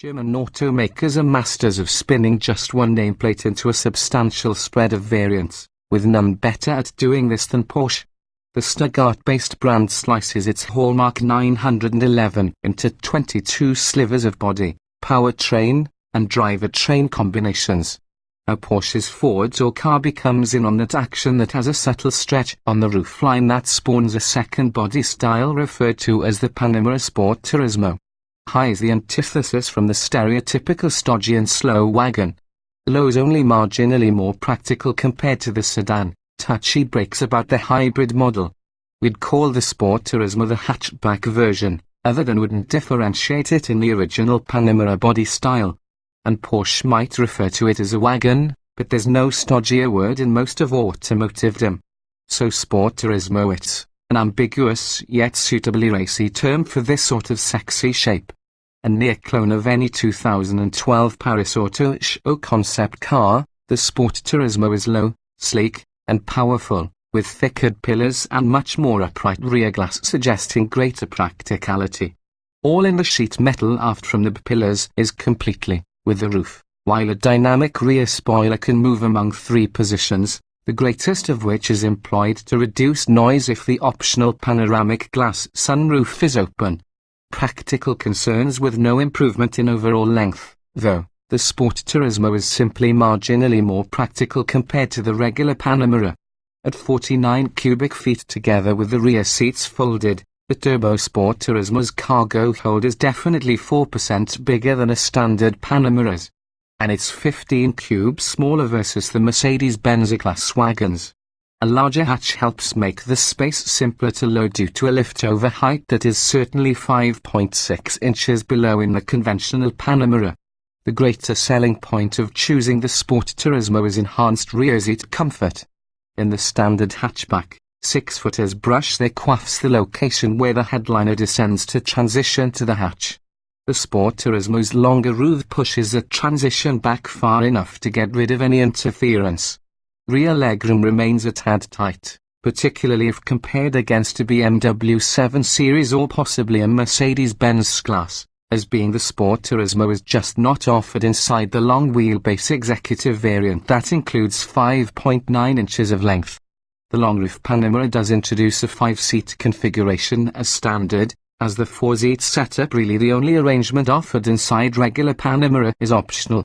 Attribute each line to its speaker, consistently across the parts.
Speaker 1: German automakers are masters of spinning just one nameplate into a substantial spread of variants, with none better at doing this than Porsche. The Stuttgart-based brand slices its hallmark 911 into 22 slivers of body, powertrain, and drivetrain combinations. A Porsche's forwards or car becomes in on that action that has a subtle stretch on the roofline that spawns a second body style referred to as the Panamera Sport Turismo. High is the antithesis from the stereotypical stodgy and slow wagon. Low is only marginally more practical compared to the sedan, touchy breaks about the hybrid model. We'd call the Sport Turismo the hatchback version, other than wouldn't differentiate it in the original Panamera body style. And Porsche might refer to it as a wagon, but there's no stodgier word in most of automotivedom. So Sport Turismo, it's an ambiguous yet suitably racy term for this sort of sexy shape. A near clone of any 2012 Paris Auto Show concept car, the Sport Turismo is low, sleek, and powerful, with thickered pillars and much more upright rear glass suggesting greater practicality. All in the sheet metal aft from the pillars is completely with the roof, while a dynamic rear spoiler can move among 3 positions, the greatest of which is employed to reduce noise if the optional panoramic glass sunroof is open. Practical concerns with no improvement in overall length, though. The Sport Turismo is simply marginally more practical compared to the regular Panamera. At 49 cubic feet together with the rear seats folded, the Turbo Sport Turismo's cargo hold is definitely 4% bigger than a standard Panamera's. And it's 15 cubes smaller versus the Mercedes-Benz E-Class wagons. A larger hatch helps make the space simpler to load due to a lift-over height that is certainly 5.6 inches below in the conventional Panamera. The greater selling point of choosing the Sport Turismo is enhanced rear seat comfort. In the standard hatchback, 6-footers brush their coifs the location where the headliner descends to transition to the hatch. The Sport Turismo's longer roof pushes the transition back far enough to get rid of any interference. Rear legroom remains a tad tight, particularly if compared against a BMW 7 Series or possibly a Mercedes-Benz S-Class, as being the Sport Turismo is just not offered inside the long-wheelbase executive variant that includes 5.9 inches of length. The long-roof Panamera does introduce a 5-seat configuration as standard, as the 4-seat setup, really the only arrangement offered inside regular Panamera, is optional.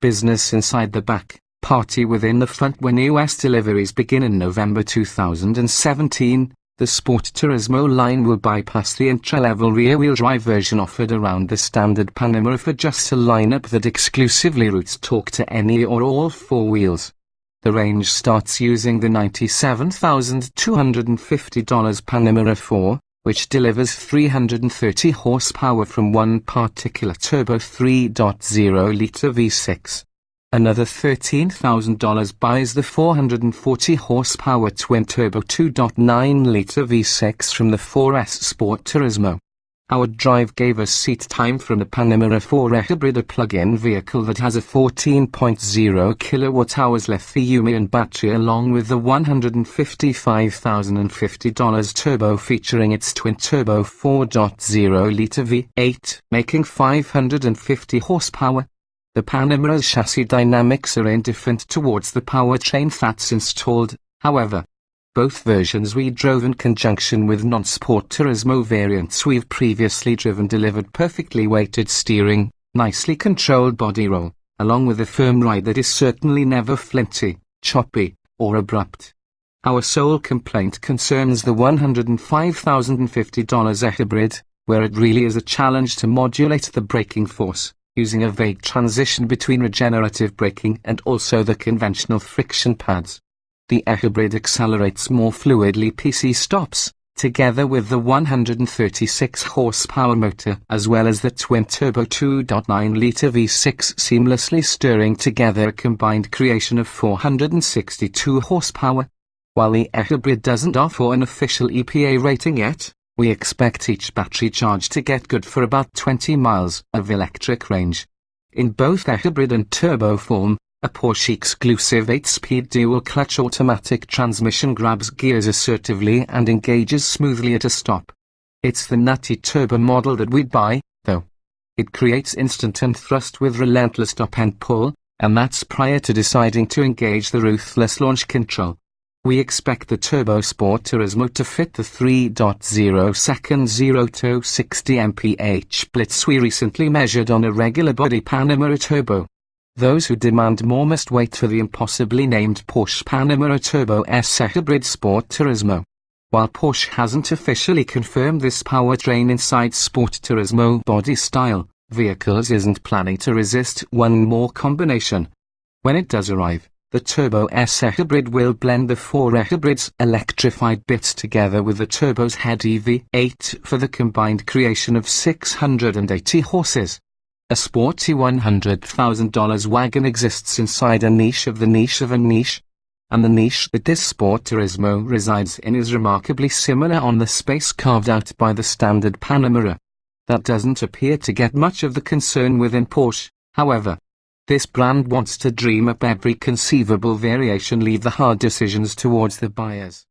Speaker 1: Business inside the back, party within the front. When US deliveries begin in November 2017, the Sport Turismo line will bypass the intra-level rear-wheel drive version offered around the standard Panamera for just a lineup that exclusively routes torque to any or all 4 wheels. The range starts using the $97,250 Panamera 4, which delivers 330 horsepower from one particular turbo 3.0-liter V6. Another $13,000 buys the 440 horsepower twin-turbo 2.9-liter V6 from the 4S Sport Turismo. Our drive gave us seat time from the Panamera 4 Hybrid, a plug-in vehicle that has a 14.0 kWh lithium-ion battery along with the $155,050 turbo featuring its twin-turbo 4.0-liter V8, making 550 horsepower. The Panamera's chassis dynamics are indifferent towards the powertrain that's installed, however. Both versions we drove in conjunction with non-Sport Turismo variants we've previously driven delivered perfectly weighted steering, nicely controlled body roll, along with a firm ride that is certainly never flinty, choppy, or abrupt. Our sole complaint concerns the $105,050 Hybrid, where it really is a challenge to modulate the braking force, using a vague transition between regenerative braking and also the conventional friction pads. The Hybrid accelerates more fluidly PC stops, together with the 136 horsepower motor as well as the twin-turbo 2.9-liter V6 seamlessly stirring together a combined creation of 462 horsepower. While the Hybrid doesn't offer an official EPA rating yet, we expect each battery charge to get good for about 20 miles of electric range. In both Hybrid and turbo form, a Porsche-exclusive 8-speed dual-clutch automatic transmission grabs gears assertively and engages smoothly at a stop. It's the nutty turbo model that we'd buy, though. It creates instant and thrust with relentless stop and pull, and that's prior to deciding to engage the ruthless launch control. We expect the Turbo Sport Turismo to fit the 3.0-second 0 to 60 mph blitz we recently measured on a regular body Panamera Turbo. Those who demand more must wait for the impossibly named Porsche Panamera Turbo S Hybrid Sport Turismo. While Porsche hasn't officially confirmed this powertrain inside Sport Turismo body style, vehicles isn't planning to resist one more combination. When it does arrive, the Turbo S Hybrid will blend the four Hybrid's electrified bits together with the Turbo's heady V8 for the combined creation of 680 horses. A sporty $100,000 wagon exists inside a niche of the niche of a niche. And the niche that this Sport Turismo resides in is remarkably similar on the space carved out by the standard Panamera. That doesn't appear to get much of the concern within Porsche, however. This brand wants to dream up every conceivable variation, leave the hard decisions towards the buyers.